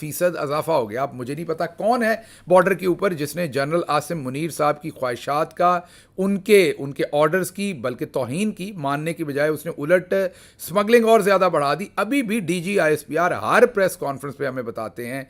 50% اضافہ ہو گیا. اب مجھے نہیں پتا کون ہے بارڈر کے اوپر جس نے جنرل عاصم منیر صاحب کی خواہشات کا, ان کے آرڈرز کی بلکہ توہین کی ماننے کی بجائے اس نے الٹ سمگلنگ اور زیادہ بڑھا دی. ابھی بھی D G I S P R ہر پریس کانفرنس پہ ہمیں بتاتے ہیں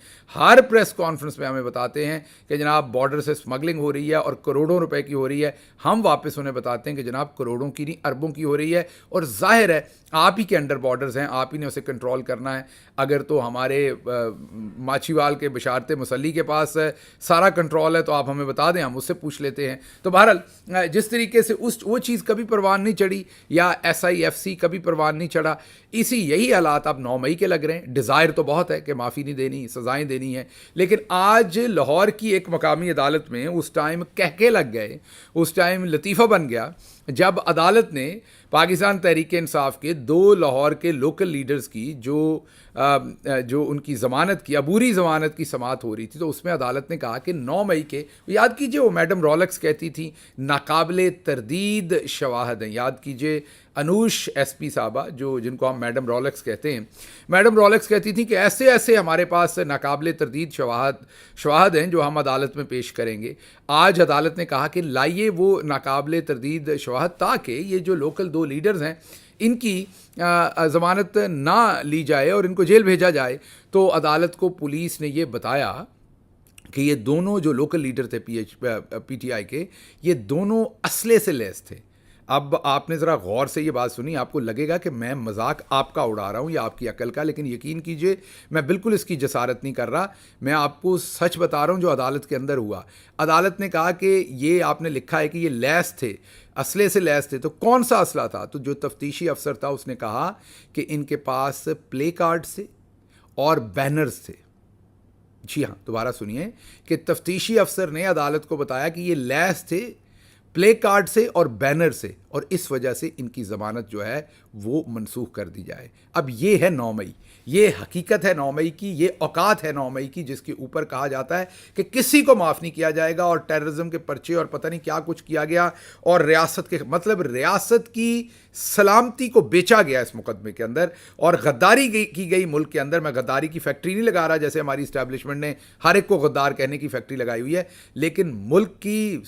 کہ جناب بارڈر سے سمگلنگ ہو رہی ہے اور کروڑوں روپے کی ہو رہی ہے. ہم واپس انہیں بتاتے ہیں کہ جناب کروڑوں کی نہیں, اربوں کی ہو رہی ہے, اور ظاہر ہے آپ ہی کے انڈر بارڈرز ہیں, آپ ہی نے اسے کنٹرول کرنا ہے. اگر تو ہمارے ماچھیوال کے بشارت مسلی کے پاس سارا کنٹرول ہے تو آپ ہمیں بتا دیں, ہم اس سے پوچھ لیتے ہیں. تو بہرحال جس طریقے سے وہ چیز کبھی پروان نہیں چڑھی یا ایس آئی ایف سی کبھی پروان نہیں چڑھا, یہی حالات اب 9 مئی کے لگ رہے ہیں. ڈیزائر تو بہت ہے کہ معافی نہیں دینی, سزائیں دینی ہیں, لیکن آج لاہور کی ایک مقامی عدالت میں اس ٹائم کہکے لگ گئے, اس ٹائم لطیفہ بن گیا جب عدالت نے پاکستان تحریک انصاف کے 2 لاہور کے لوکل لیڈرز کی جو ان کی ضمانت کی, عبوری ضمانت کی سماعت ہو رہی تھی, تو اس میں عدالت نے کہا کہ 9 مئی کے, یاد کیجئے وہ میڈم رولکس کہتی تھی ناقابل تردید شواہد ہیں. یاد کیجئے انوش ایس پی صاحبہ جن کو ہم میڈم رولکس کہتے ہیں, میڈم رولکس کہتی تھی کہ ایسے ہمارے پاس ناقابل تردید شواہد ہیں جو ہم عدالت میں پیش کریں گے. آج عدالت نے کہا کہ لائیے وہ ناقابل تردید شواہد تاکہ یہ جو لوکل 2 لیڈرز ہیں ان کی ضمانت نہ لی جائے اور ان کو جیل بھیجا جائے. تو عدالت کو پولیس نے یہ بتایا کہ یہ دونوں جو لوکل لیڈر تھے پی ٹی آئی کے, یہ دونوں اسلحے سے لیس تھے. اب آپ نے ذرا غور سے یہ بات سنی, آپ کو لگے گا کہ میں مذاق آپ کا اڑا رہا ہوں یا آپ کی عقل کا, لیکن یقین کیجئے میں بالکل اس کی جسارت نہیں کر رہا. میں آپ کو سچ بتا رہا ہوں جو عدالت کے اندر ہوا. عدالت نے کہا کہ یہ آپ نے لکھا ہے کہ یہ لیس تھے, اسلحے سے لیس تھے. تو کون سا اسلحہ تھا؟ تو جو تفتیشی افسر تھا اس نے کہا کہ ان کے پاس پلے کارڈ سے اور بینرز تھے. جی ہاں, دوبارہ سنیے کہ تفتیشی افسر نے عدالت کو بتایا کہ یہ لیس تھے پلے کارڈ سے اور بینر سے, اور اس وجہ سے ان کی ضمانت جو ہے وہ منسوخ کر دی جائے. اب یہ ہے 9 مئی, یہ حقیقت ہے 9 مئی کی, یہ اوقات ہے 9 مئی کی, جس کے اوپر کہا جاتا ہے کہ کسی کو معاف نہیں کیا جائے گا, اور ٹیررزم کے پرچے اور پتہ نہیں کیا کچھ کیا گیا, اور ریاست ریاست کی سلامتی کو بیچا گیا اس مقدمے کے اندر, اور غداری کی گئی ملک کے اندر. میں غداری کی فیکٹری نہیں لگا رہا جیسے ہماری اسٹیبلشمنٹ نے ہر ایک کو غدار کہنے کی فیکٹری لگائی ہوئی ہے, لیکن ملک کی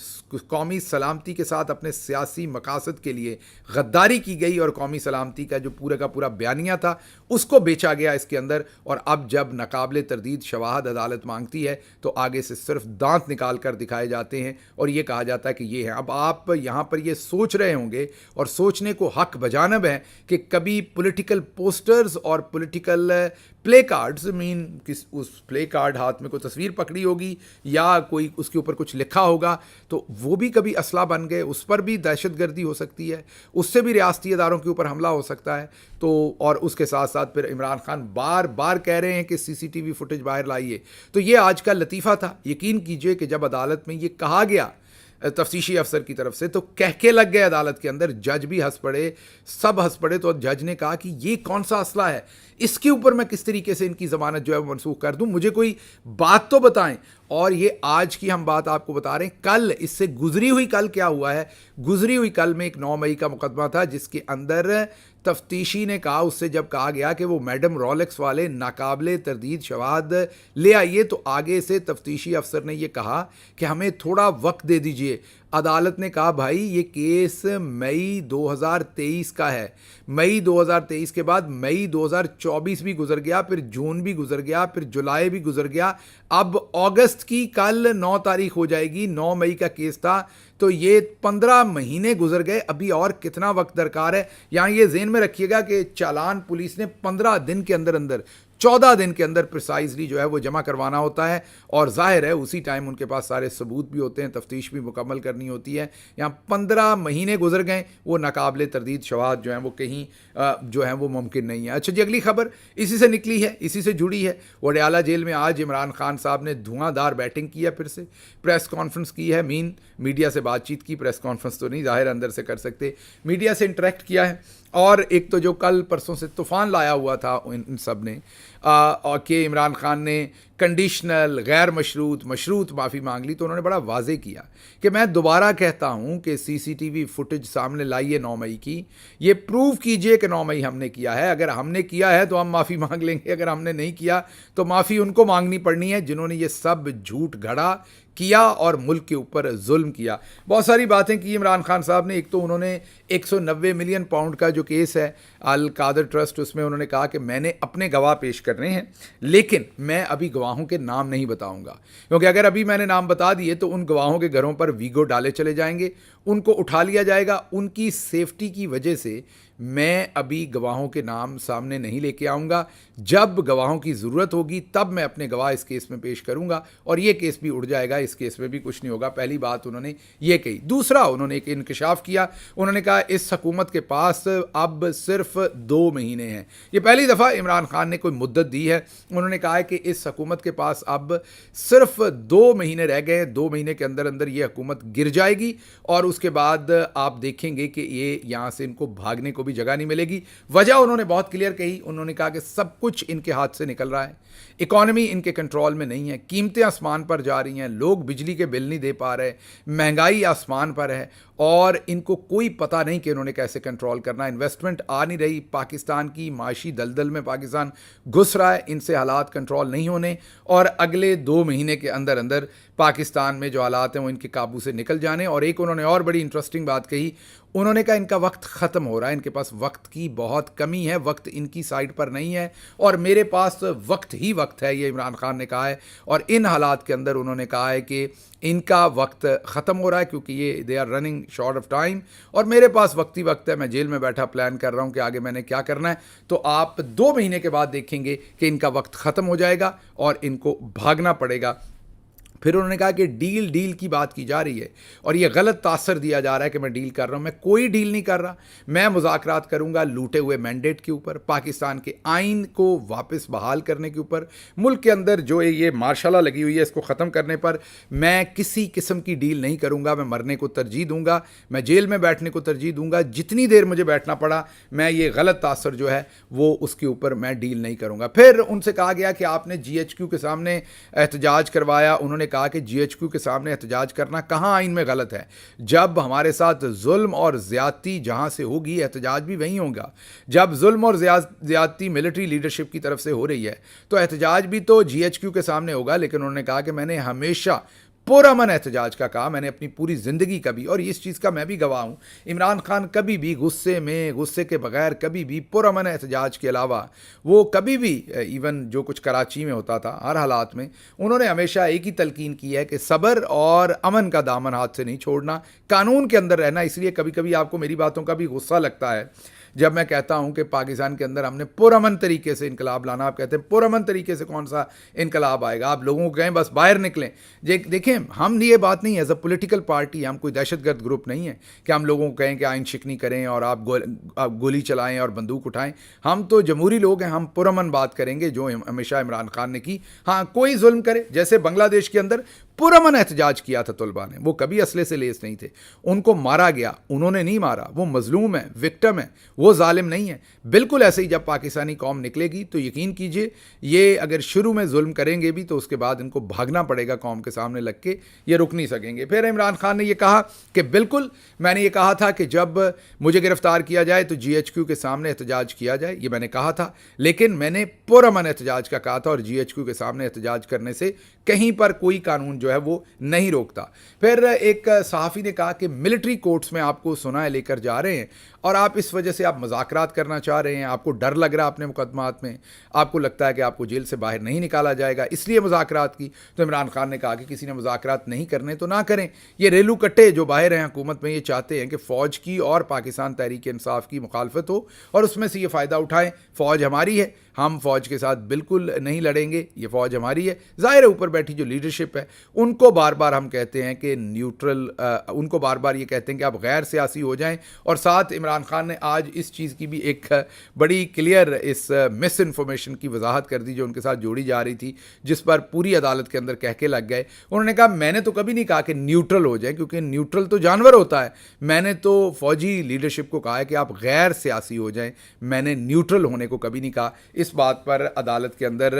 قومی سلامتی کے ساتھ اپنے سیاسی مقاصد کے لیے غداری کی گئی, اور قومی سلامتی کا جو پورا بیانیہ تھا اس کو بیچا گیا اس کے اندر. اور اب جب ناقابل تردید شواہد عدالت مانگتی ہے تو آگے سے صرف دانت نکال کر دکھائے جاتے ہیں اور یہ کہا جاتا ہے کہ یہ ہے. اب آپ یہاں پر یہ سوچ رہے ہوں گے, اور سوچنے کو حق بجانب ہے, کہ کبھی پولیٹیکل پوسٹرز اور پولیٹیکل پلے کارڈز, اس پلے کارڈ ہاتھ میں کوئی تصویر پکڑی ہوگی یا کوئی اس کے اوپر کچھ لکھا ہوگا, تو وہ بھی کبھی اسلحہ بن گئے, اس پر بھی دہشت گردی ہو سکتی ہے, اس سے بھی ریاستی اداروں کے اوپر حملہ ہو سکتا ہے. تو اور اس کے ساتھ ساتھ پھر عمران خان بار کہہ رہے ہیں کہ سی سی ٹی وی فوٹیج باہر لائیے. تو یہ آج کا لطیفہ تھا. یقین کیجئے کہ جب عدالت میں یہ کہا گیا تفتیشی افسر کی طرف سے تو کہکے لگ گئے عدالت کے اندر, جج بھی ہنس پڑے, سب ہنس پڑے. تو جج نے کہا کہ یہ کون سا اسلحہ ہے, اس کے اوپر میں کس طریقے سے ان کی ضمانت جو ہے وہ منسوخ کر دوں, مجھے کوئی بات تو بتائیں. اور یہ آج کی ہم بات آپ کو بتا رہے ہیں. کل اس سے گزری ہوئی کل کیا ہوا ہے, گزری ہوئی کل میں ایک 9 مئی کا مقدمہ تھا جس کے اندر تفتیشی نے کہا, اس سے جب کہا گیا کہ وہ میڈم رولکس والے ناقابل تردید شواہد لے آئیے, تو آگے سے تفتیشی افسر نے یہ کہا کہ ہمیں تھوڑا وقت دے دیجئے. عدالت نے کہا بھائی یہ کیس مئی 2023 کا ہے, مئی 2023 کے بعد مئی 2024 بھی گزر گیا, پھر جون بھی گزر گیا, پھر جولائی بھی گزر گیا, اب اگست کی کل 9 تاریخ ہو جائے گی. 9 مئی کا کیس تھا, تو یہ 15 مہینے گزر گئے. ابھی اور کتنا وقت درکار ہے. یہاں یہ ذہن میں رکھیے گا کہ چالان پولیس نے 15 دن کے اندر 14 دن کے اندر پریسائزلی جو ہے وہ جمع کروانا ہوتا ہے, اور ظاہر ہے اسی ٹائم ان کے پاس سارے ثبوت بھی ہوتے ہیں, تفتیش بھی مکمل کرنی ہوتی ہے. یہاں 15 مہینے گزر گئے, وہ ناقابل تردید شواہد جو ہیں وہ کہیں جو ہیں وہ ممکن نہیں ہے. اچھا جی, اگلی خبر اسی سے نکلی ہے, اسی سے جڑی ہے. وڈیالہ جیل میں آج عمران خان صاحب نے دھواں دار بیٹنگ کی ہے, پھر سے پریس کانفرنس کی ہے, میڈیا سے بات چیت کی, پریس کانفرنس تو نہیں ظاہر اندر سے کر سکتے, میڈیا سے انٹریکٹ کیا ہے. اور ایک تو جو کل پرسوں سے طوفان لایا ہوا تھا ان سب نے, کہ عمران خان نے کنڈیشنل, غیر مشروط, مشروط معافی مانگ لی, تو انہوں نے بڑا واضح کیا کہ میں دوبارہ کہتا ہوں کہ سی سی ٹی وی فوٹیج سامنے لائیے 9 مئی کی, یہ پروو کیجئے کہ 9 مئی ہم نے کیا ہے. اگر ہم نے کیا ہے تو ہم معافی مانگ لیں گے, اگر ہم نے نہیں کیا تو معافی ان کو مانگنی پڑنی ہے جنہوں نے یہ سب جھوٹ گھڑا کیا اور ملک کے اوپر ظلم کیا. بہت ساری باتیں کی عمران خان صاحب نے. ایک تو انہوں نے 190 ملین پاؤنڈ کا جو کیس ہے القادر ٹرسٹ, اس میں انہوں نے کہا کہ میں نے اپنے گواہ پیش کرنے ہیں, لیکن میں ابھی گواہوں کے نام نہیں بتاؤں گا, کیونکہ اگر ابھی میں نے نام بتا دیے تو ان گواہوں کے گھروں پر ویگو ڈالے چلے جائیں گے, ان کو اٹھا لیا جائے گا. ان کی سیفٹی کی وجہ سے میں ابھی گواہوں کے نام سامنے نہیں لے کے آؤں گا. جب گواہوں کی ضرورت ہوگی تب میں اپنے گواہ اس کیس میں پیش کروں گا, اور یہ کیس بھی اڑ جائے گا, اس کیس میں بھی کچھ نہیں ہوگا. پہلی بات انہوں نے یہ کہی. دوسرا, انہوں نے ایک انکشاف کیا. انہوں نے کہا اس حکومت کے پاس اب صرف 2 مہینے ہیں. یہ پہلی دفعہ عمران خان نے کوئی مدت دی ہے. انہوں نے کہا ہے کہ اس حکومت کے پاس اب صرف 2 مہینے رہ گئے ہیں. 2 مہینے کے اندر اندر یہ حکومت گر جائے گی, اور اس کے بعد آپ دیکھیں گے کہ یہ یہاں سے ان کو بھاگنے کو بھی جگہ نہیں ملے گی. وجہ انہوں نے بہت کلیئر کہی. انہوں نے کہا کہ سب کچھ ان کے ہاتھ سے نکل رہا ہے, اکانومی ان کے کنٹرول میں نہیں ہے, قیمتیں آسمان پر جا رہی ہیں, لوگ بجلی کے بل نہیں دے پا رہے, مہنگائی آسمان پر ہے, اور ان کو کوئی پتہ نہیں کہ انہوں نے کیسے کنٹرول کرنا. انویسٹمنٹ آ نہیں رہی, پاکستان کی معاشی دلدل میں پاکستان گھس رہا ہے, ان سے حالات کنٹرول نہیں ہونے, اور اگلے 2 مہینے کے اندر اندر پاکستان میں جو حالات ہیں وہ ان کے قابو سے نکل جانے. اور ایک انہوں نے اور بڑی انٹرسٹنگ بات کہی. انہوں نے کہا ان کا وقت ختم ہو رہا ہے, ان کے پاس وقت کی بہت کمی ہے, وقت ان کی سائڈ پر نہیں ہے, اور میرے پاس وقت ہی وقت ہے, یہ عمران خان نے کہا ہے. اور ان حالات کے اندر انہوں نے کہا ہے کہ ان کا وقت ختم ہو رہا ہے, کیونکہ یہ they are running short of time, اور میرے پاس وقت ہی وقت ہے. میں جیل میں بیٹھا پلان کر رہا ہوں کہ آگے میں نے کیا کرنا ہے. تو آپ 2 مہینے کے بعد دیکھیں گے کہ ان کا وقت ختم ہو جائے گا اور ان کو بھاگنا پڑے گا. پھر انہوں نے کہا کہ ڈیل کی بات کی جا رہی ہے, اور یہ غلط تاثر دیا جا رہا ہے کہ میں ڈیل کر رہا ہوں. میں کوئی ڈیل نہیں کر رہا. میں مذاکرات کروں گا لوٹے ہوئے مینڈیٹ کے اوپر, پاکستان کے آئین کو واپس بحال کرنے کے اوپر, ملک کے اندر جو یہ مارشل لا لگی ہوئی ہے اس کو ختم کرنے پر. میں کسی قسم کی ڈیل نہیں کروں گا. میں مرنے کو ترجیح دوں گا, میں جیل میں بیٹھنے کو ترجیح دوں گا. جتنی دیر مجھے بیٹھنا پڑا, میں یہ غلط تاثر جو ہے وہ اس کے اوپر میں ڈیل نہیں کروں گا. پھر ان سے کہا گیا کہ آپ نے جی ایچ کیو کے سامنے احتجاج کروایا. انہوں نے کہا کہ جی ایچ کیو کے سامنے احتجاج کرنا کہاں آئین میں غلط ہے. جب ہمارے ساتھ ظلم اور زیادتی جہاں سے ہوگی, احتجاج بھی وہیں ہوگا. جب ظلم اور زیادتی ملٹری لیڈرشپ کی طرف سے ہو رہی ہے تو احتجاج بھی تو جی ایچ کیو کے سامنے ہوگا. لیکن انہوں نے کہا کہ میں نے ہمیشہ پرامن احتجاج کا کہا, میں نے اپنی پوری زندگی کا بھی, اور اس چیز کا میں بھی گواہ ہوں, عمران خان کبھی بھی غصے کے بغیر کبھی بھی پرامن احتجاج کے علاوہ وہ کبھی بھی, ایون جو کچھ کراچی میں ہوتا تھا ہر حالات میں, انہوں نے ہمیشہ ایک ہی تلقین کی ہے کہ صبر اور امن کا دامن ہاتھ سے نہیں چھوڑنا, قانون کے اندر رہنا. اس لیے کبھی کبھی آپ کو میری باتوں کا بھی غصہ لگتا ہے جب میں کہتا ہوں کہ پاکستان کے اندر ہم نے پرامن طریقے سے انقلاب لانا. آپ کہتے ہیں پرامن طریقے سے کون سا انقلاب آئے گا, آپ لوگوں کو کہیں بس باہر نکلیں. دیکھیں, ہم یہ بات نہیں ہے, ایز اے پولیٹیکل پارٹی ہم کوئی دہشت گرد گروپ نہیں ہے کہ ہم لوگوں کو کہیں کہ آئین شکنی کریں اور آپ گولی چلائیں اور بندوق اٹھائیں. ہم تو جمہوری لوگ ہیں, ہم پرامن بات کریں گے جو ہمیشہ عمران خان نے کی. ہاں, کوئی ظلم کرے, جیسے بنگلہ دیش کے اندر پرامن احتجاج کیا تھا طلباء نے, وہ کبھی اسلحے سے لیس نہیں تھے, ان کو مارا گیا, انہوں نے نہیں مارا, وہ مظلوم ہے, وکٹم ہے, وہ ظالم نہیں ہے. بالکل ایسے ہی جب پاکستانی قوم نکلے گی تو یقین کیجئے یہ اگر شروع میں ظلم کریں گے بھی تو اس کے بعد ان کو بھاگنا پڑے گا قوم کے سامنے لگ کے, یہ رک نہیں سکیں گے. پھر عمران خان نے یہ کہا کہ بالکل میں نے یہ کہا تھا کہ جب مجھے گرفتار کیا جائے تو جی ایچ کیو کے سامنے احتجاج کیا جائے, یہ میں نے کہا تھا, لیکن میں نے پرامن احتجاج کا کہا تھا, اور جی ایچ کیو کے سامنے احتجاج کرنے سے کہیں پر کوئی قانون جو ہے وہ نہیں روکتا. پھر ایک صحافی نے کہا کہ ملٹری کورٹس میں آپ کو سنائے لے کر جا رہے ہیں اور آپ اس وجہ سے آپ مذاکرات کرنا چاہ رہے ہیں, آپ کو ڈر لگ رہا ہے اپنے مقدمات میں, آپ کو لگتا ہے کہ آپ کو جیل سے باہر نہیں نکالا جائے گا, اس لیے مذاکرات کی. تو عمران خان نے کہا کہ کسی نے مذاکرات نہیں کرنے تو نہ کریں. یہ ریلو کٹے جو باہر ہیں حکومت میں یہ چاہتے ہیں کہ فوج کی اور پاکستان تحریک انصاف کی مخالفت ہو اور اس میں سے یہ فائدہ اٹھائیں. فوج ہماری ہے, ہم فوج کے ساتھ بالکل نہیں لڑیں گے, یہ فوج ہماری ہے. ظاہر ہے اوپر بیٹھی جو لیڈرشپ ہے ان کو بار بار ہم کہتے ہیں کہ نیوٹرل, ان کو بار بار یہ کہتے ہیں کہ آپ غیر سیاسی ہو جائیں. اور ساتھ عمران خان نے آج اس چیز کی بھی ایک بڑی کلیئر اس مس انفارمیشن کی وضاحت کر دی جو ان کے ساتھ جوڑی جا رہی تھی, جس پر پوری عدالت کے اندر کہہ کے لگ گئے. انہوں نے کہا میں نے تو کبھی نہیں کہا کہ نیوٹرل ہو جائیں, کیونکہ نیوٹرل تو جانور ہوتا ہے. میں نے تو فوجی لیڈرشپ کو کہا ہے کہ آپ غیر سیاسی ہو جائیں, میں نے نیوٹرل ہونے کو کبھی نہیں کہا. اس بات پر عدالت کے اندر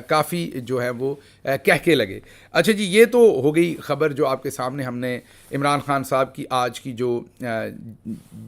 کافی جو ہے وہ کہہ کے لگے. اچھا جی, یہ تو ہو گئی خبر جو آپ کے سامنے ہم نے عمران خان صاحب کی آج کی جو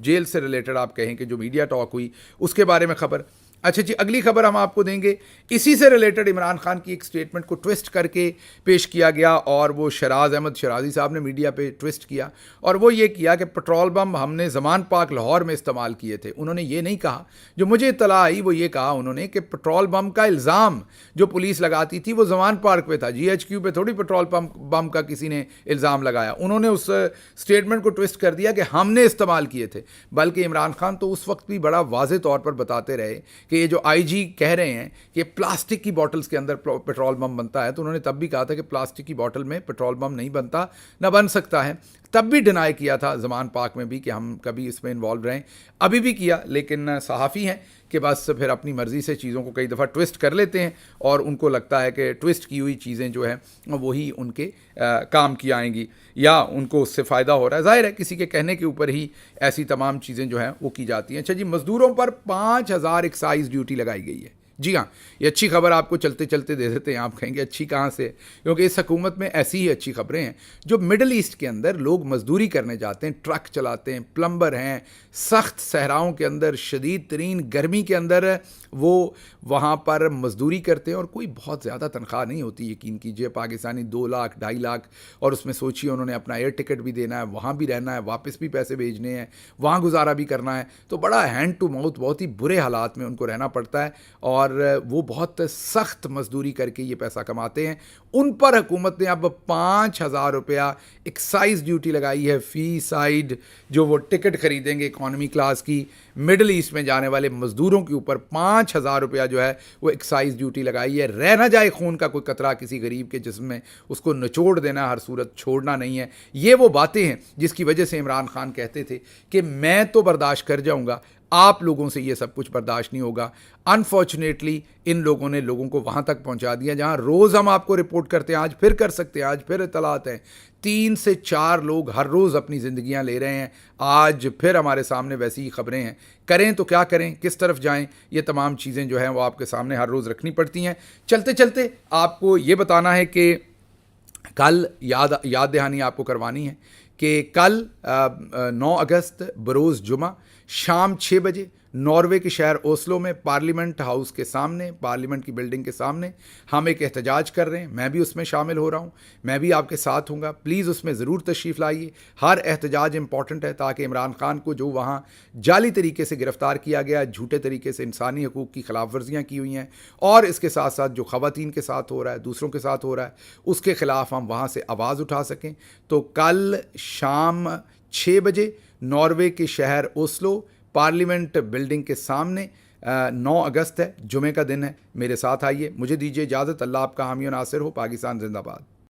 جیل سے ریلیٹڈ آپ کہیں کہ جو میڈیا ٹاک ہوئی اس کے بارے میں خبر. اچھا جی, اگلی خبر ہم آپ کو دیں گے اسی سے ریلیٹڈ. عمران خان کی ایک سٹیٹمنٹ کو ٹویسٹ کر کے پیش کیا گیا اور وہ شراز احمد شرازی صاحب نے میڈیا پہ ٹویسٹ کیا, اور وہ یہ کیا کہ پٹرول بم ہم نے زمان پارک لاہور میں استعمال کیے تھے. انہوں نے یہ نہیں کہا, جو مجھے اطلاع آئی وہ یہ کہا انہوں نے کہ پٹرول بم کا الزام جو پولیس لگاتی تھی وہ زمان پارک پہ تھا, جی ایچ کیو پہ تھوڑی پٹرول بم کا کسی نے الزام لگایا. انہوں نے اس سٹیٹمنٹ کو ٹویسٹ کر دیا کہ ہم نے استعمال کیے تھے, بلکہ عمران خان تو اس وقت بھی بڑا واضح طور پر بتاتے رہے کہ یہ جو آئی جی کہہ رہے ہیں کہ پلاسٹک کی بوٹلز کے اندر پیٹرول بم بنتا ہے, تو انہوں نے تب بھی کہا تھا کہ پلاسٹک کی بوٹل میں پیٹرول بم نہیں بنتا, نہ بن سکتا ہے. تب بھی ڈینائی کیا تھا زمان پاک میں بھی کہ ہم کبھی اس میں انوالو رہیں, ابھی بھی کیا. لیکن صحافی ہیں کہ بس پھر اپنی مرضی سے چیزوں کو کئی دفعہ ٹویسٹ کر لیتے ہیں اور ان کو لگتا ہے کہ ٹویسٹ کی ہوئی چیزیں جو ہیں وہی ان کے کام کی آئیں گی یا ان کو اس سے فائدہ ہو رہا ہے. ظاہر ہے کسی کے کہنے کے اوپر ہی ایسی تمام چیزیں جو ہیں وہ کی جاتی ہیں. اچھا جی, مزدوروں پر 5,000 ایکسائز ڈیوٹی لگائی گئی ہے. جی ہاں, یہ اچھی خبر آپ کو چلتے چلتے دے دیتے ہیں. آپ کہیں گے اچھی کہاں سے, کیونکہ اس حکومت میں ایسی ہی اچھی خبریں ہیں. جو مڈل ایسٹ کے اندر لوگ مزدوری کرنے جاتے ہیں, ٹرک چلاتے ہیں, پلمبر ہیں, سخت صحراؤں کے اندر شدید ترین گرمی کے اندر وہ وہاں پر مزدوری کرتے ہیں, اور کوئی بہت زیادہ تنخواہ نہیں ہوتی. یقین کیجئے پاکستانی 2 لاکھ 2.5 لاکھ, اور اس میں سوچیے انہوں نے اپنا ایئر ٹکٹ بھی دینا ہے, وہاں بھی رہنا ہے, واپس بھی پیسے بھیجنے ہیں, وہاں گزارا بھی کرنا ہے, تو بڑا ہینڈ ٹو ماؤتھ بہت ہی برے حالات میں ان کو رہنا پڑتا ہے, اور وہ بہت سخت مزدوری کر کے یہ پیسہ کماتے ہیں. ان پر حکومت نے اب 5,000 روپیہ ایکسائز ڈیوٹی لگائی ہے فی سائڈ. جو وہ ٹکٹ خریدیں گے اکانومی کلاس کی مڈل ایسٹ میں جانے والے مزدوروں کے اوپر 5,000 روپیہ جو ہے وہ ایکسائز ڈیوٹی لگائی ہے. رہ نہ جائے خون کا کوئی قطرہ کسی غریب کے جسم میں, اس کو نچوڑ دینا, ہر صورت چھوڑنا نہیں ہے. یہ وہ باتیں ہیں جس کی وجہ سے عمران خان کہتے تھے کہ میں تو برداشت کر جاؤں گا, آپ لوگوں سے یہ سب کچھ برداشت نہیں ہوگا. انفارچونیٹلی ان لوگوں نے لوگوں کو وہاں تک پہنچا دیا جہاں روز ہم آپ کو رپورٹ کرتے ہیں, آج پھر کر سکتے ہیں, آج پھر اطلاعات ہیں. 3 سے 4 لوگ ہر روز اپنی زندگیاں لے رہے ہیں. آج پھر ہمارے سامنے ویسی ہی خبریں ہیں. کریں تو کیا کریں, کس طرف جائیں, یہ تمام چیزیں جو ہیں وہ آپ کے سامنے ہر روز رکھنی پڑتی ہیں. چلتے چلتے آپ کو یہ بتانا ہے کہ کل یاد دہانی آپ کو کروانی ہے کہ کل 9 اگست بروز جمعہ شام 6 بجے ناروے کے شہر اوسلو میں پارلیمنٹ ہاؤس کے سامنے, پارلیمنٹ کی بلڈنگ کے سامنے ہم ایک احتجاج کر رہے ہیں. میں بھی اس میں شامل ہو رہا ہوں, میں بھی آپ کے ساتھ ہوں گا. پلیز اس میں ضرور تشریف لائیے. ہر احتجاج امپورٹنٹ ہے تاکہ عمران خان کو جو وہاں جعلی طریقے سے گرفتار کیا گیا, جھوٹے طریقے سے انسانی حقوق کی خلاف ورزیاں کی ہوئی ہیں, اور اس کے ساتھ ساتھ جو خواتین کے ساتھ ہو رہا ہے, دوسروں کے ساتھ ہو رہا ہے, اس کے خلاف ہم وہاں سے آواز اٹھا سکیں. تو کل شام 6 بجے ناروے کے شہر اوسلو پارلیمنٹ بلڈنگ کے سامنے 9 اگست ہے, جمعے کا دن ہے. میرے ساتھ آئیے. مجھے دیجیے اجازت. اللہ آپ کا حامی و ناصر ہو. پاکستان زندہ باد.